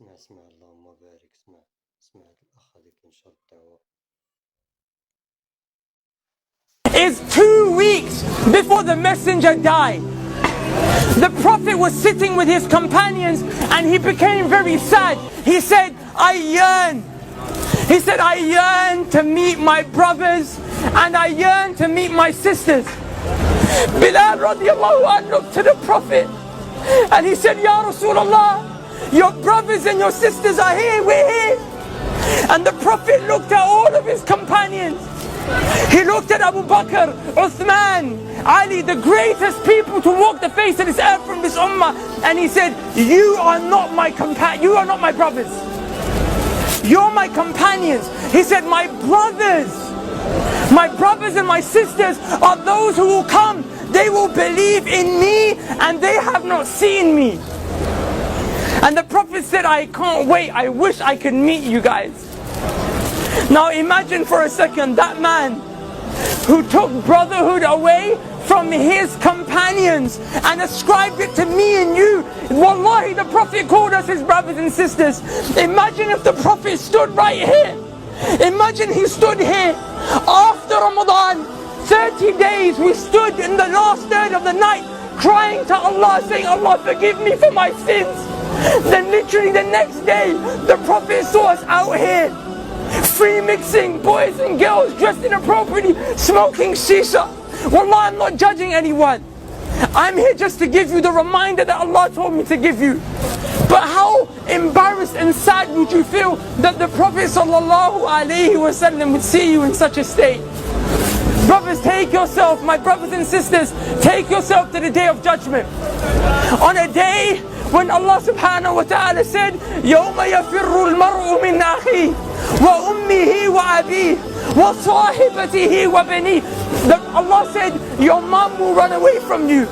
اسمع اللهم بارك. اسمع الأخ هذيك إنشاء الدعوة. Is 2 weeks before the messenger died. The Prophet was sitting with his companions and he became very sad. He said, I yearn to meet my brothers and I yearn to meet my sisters. Bilal radiallahu anh looked to the Prophet and he said, Ya Rasulullah, your brothers and your sisters are here, we're here. And the Prophet looked at all of his companions. He looked at Abu Bakr, Uthman, Ali, the greatest people to walk the face of this earth from this ummah, and he said, you are not my brothers. You're my companions. He said, my brothers and my sisters are those who will come. They will believe in me and they have not seen me. And the Prophet said, I can't wait. I wish I could meet you guys. Now imagine for a second that man who took brotherhood away from his companions and ascribed it to me and you. Wallahi, the Prophet called us his brothers and sisters. Imagine if the Prophet stood right here. Imagine he stood here after Ramadan. 30 days we stood in the last third of the night crying to Allah, saying, Allah forgive me for my sins. Then literally the next day the Prophet saw us out here free mixing, boys and girls dressed inappropriately, smoking shisha. Wallah, I'm not judging anyone. I'm here just to give you the reminder that Allah told me to give you. But how embarrassed and sad would you feel that the Prophet ﷺ would see you in such a state? Brothers, take yourself, my brothers and sisters, take yourself to the day of judgment. On a day when Allah subhanahu wa ta'ala said, يَوْمَ يَفِرُّ الْمَرْءُ مِنْ أَخِيهِ وَأُمِّهِ وَأَبِيهِ وَصَاحِبَتِهِ وَبَنِيهِ. That Allah said, your mum will run away from you.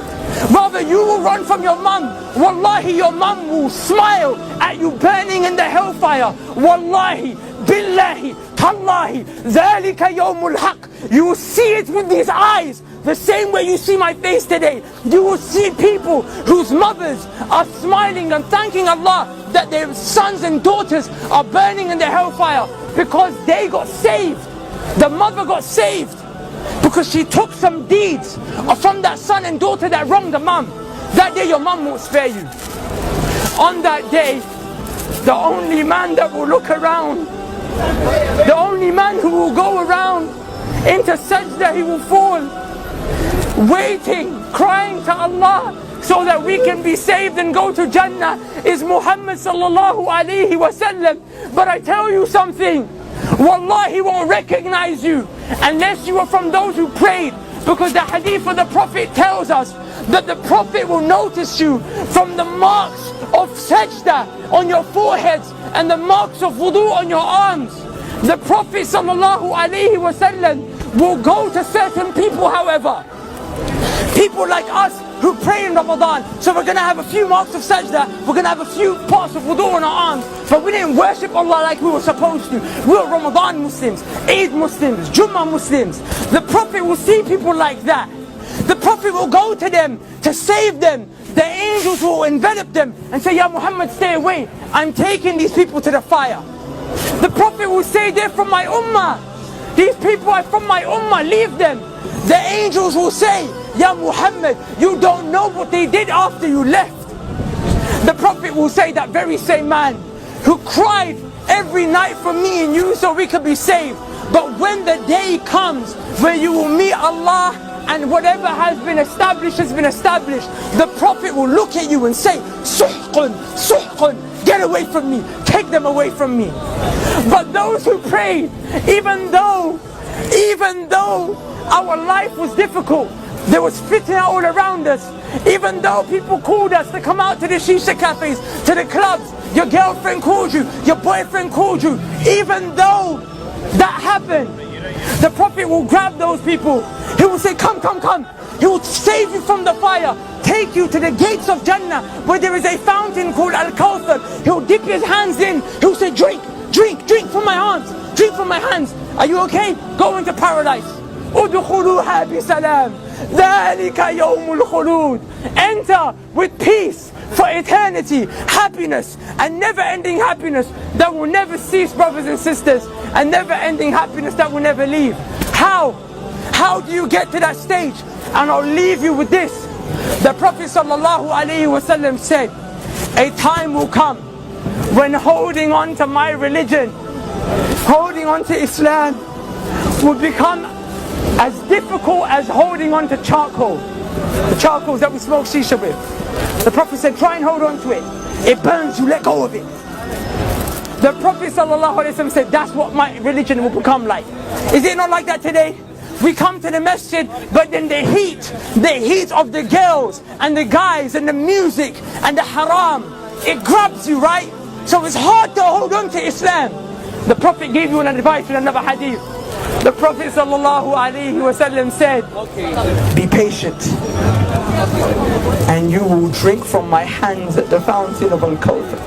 Rather, you will run from your mum. Wallahi, your mum will smile at you burning in the hellfire. Wallahi, billahi, tallahi, ذَلِكَ يَوْمُ الْحَقِّ. You will see it with these eyes. The same way you see my face today. You will see people whose mothers are smiling and thanking Allah that their sons and daughters are burning in the hellfire because they got saved. The mother got saved because she took some deeds from that son and daughter that wronged the mum. That day your mum won't spare you. On that day, the only man that will look around, the only man who will go around into sajda, he will fall, waiting, crying to Allah so that we can be saved and go to Jannah, is Muhammad sallallahu alayhi wasallam. But I tell you something, Wallah, he won't recognize you unless you are from those who prayed. Because the hadith of the Prophet tells us that the Prophet will notice you from the marks of sajda on your foreheads and the marks of wudu on your arms. The Prophet sallallahu alayhi wasallam will go to certain people, however, people like us who pray in Ramadan. So we're going to have a few marks of sajda, we're going to have a few parts of wudu on our arms, but we didn't worship Allah like we were supposed to. We were Ramadan Muslims, Eid Muslims, Jummah Muslims. The Prophet will see people like that. The Prophet will go to them to save them. The angels will envelop them and say, Ya Muhammad, stay away. I'm taking these people to the fire. The Prophet will say, they're from my ummah. These people are from my ummah, leave them. The angels will say, Ya Muhammad, you don't know what they did after you left. The Prophet will say, that very same man who cried every night for me and you so we could be saved. But when the day comes where you will meet Allah and whatever has been established has been established, the Prophet will look at you and say, Suhqun, Suhqun, get away from me, take them away from me. But those who prayed, even though our life was difficult, there was fitna all around us, even though people called us to come out to the shisha cafes, to the clubs, your girlfriend called you, your boyfriend called you, even though that happened, the Prophet will grab those people. He will say, come, come, come. He will save you from the fire, take you to the gates of Jannah where there is a fountain called Al-Kawthar. He will dip his hands in. He will say, drink, drink, drink from my hands, drink from my hands. Are you okay? Go into paradise. Udkhuluha bi salam. ذَلِكَ يَوْمُ الْخُلُودِ. Enter with peace. for eternity, happiness and never-ending happiness that will never cease, brothers and sisters, and never-ending happiness that will never leave. How do you get to that stage? And I'll leave you with this. The Prophet ﷺ said, a time will come when holding on to my religion, holding on to Islam, will become as difficult as holding on to charcoal. The charcoals that we smoke shisha with. The Prophet said, try and hold on to it. It burns you, let go of it. The Prophet ﷺ said, that's what my religion will become like. Is it not like that today? We come to the masjid, but then the heat of the girls and the guys and the music and the haram, it grabs you, right? So it's hard to hold on to Islam. The Prophet gave you an advice in another hadith. The Prophet ﷺ said, be patient, and you will drink from my hands at the fountain of Al-Kawthar.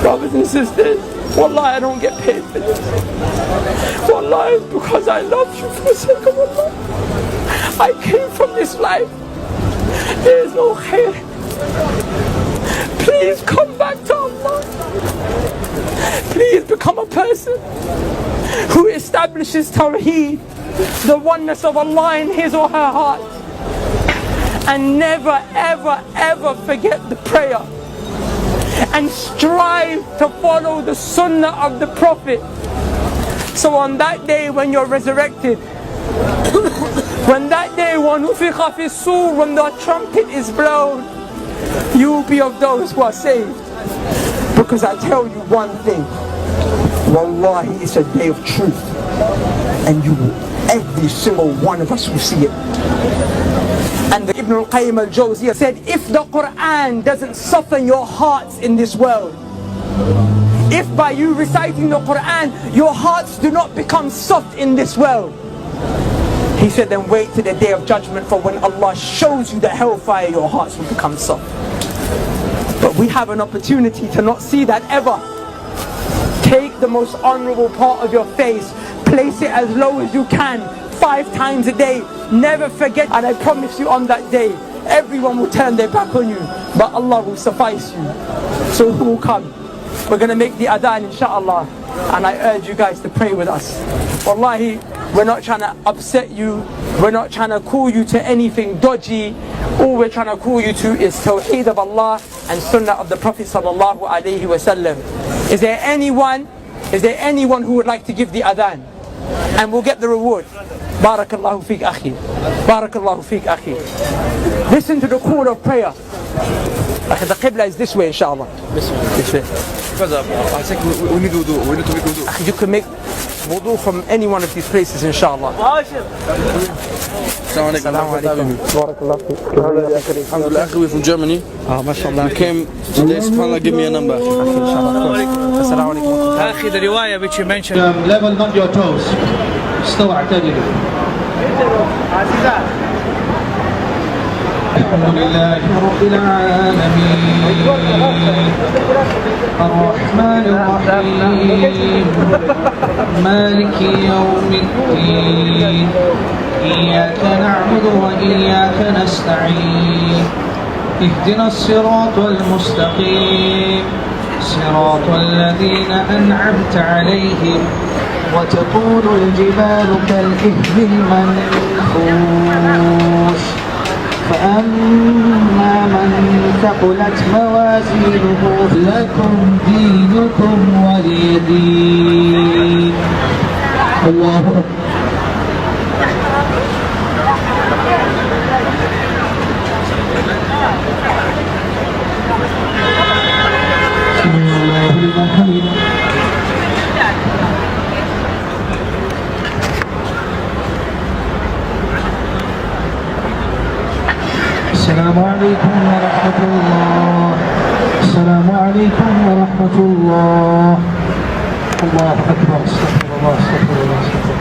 Brothers and sisters, wallahi, I don't get paid for this. Wallahi, it's because I love you for the sake of Allah. I came from this life. There is no khair. Please come back to Allah. Please become a person who establishes Tawheed, the oneness of Allah in his or her heart. And never, ever, ever forget the prayer. And strive to follow the sunnah of the Prophet. So on that day when you're resurrected, when that day وَنُفِخَ فِي الصُّورِ, when the trumpet is blown, you will be of those who are saved. Because I tell you one thing, wallahi, it's a day of truth, and every single one of us will see it. And Ibn al-Qayyim al-Jawziyah said, if the Quran doesn't soften your hearts in this world, if by you reciting the Quran your hearts do not become soft in this world, he said, then wait to the day of judgment, for when Allah shows you the hellfire, your hearts will become soft. But we have an opportunity to not see that ever. Take the most honorable part of your face, place it as low as you can, 5 times a day. Never forget, and I promise you on that day, everyone will turn their back on you, but Allah will suffice you. So who will come? We're going to make the adhan, inshaAllah, and I urge you guys to pray with us. Wallahi, we're not trying to upset you, we're not trying to call you to anything dodgy. All we're trying to call you to is Tawheed of Allah and Sunnah of the Prophet sallallahu alaihi wasallam. Is there anyone who would like to give the adhan? And we'll get the reward. Barakallahu feek akhi. Barakallahu feek akhi. Listen to the call of prayer. The Qibla is this way, inshallah. This way. I think we need wudu. We need to make wudu. You can make wudu from any one of these places, inshallah. Assalamu alaikum. Alhamdulillah, we're from Germany. MashaAllah. We came today, subhanAllah, give me a number. Assalamu alaikum. أخي, the riwayah which you mentioned. Level not your toes. استوى اعتدلوا. الحمد لله رب العالمين الرحمن الرحيم مالك يوم الدين إياك نعبد وإياك نستعين اهدنا الصراط المستقيم صراط الذين أنعمت عليهم وتكون الجبال كالإهل المنفوش فأما من ثقلت موازينه لكم دينكم ولي دين. الله أكبر. سمع الله لمن حمده. السلام عليكم ورحمة الله. السلام عليكم ورحمة الله. الله أكبر. استغفر الله استغفر الله استغفر الله.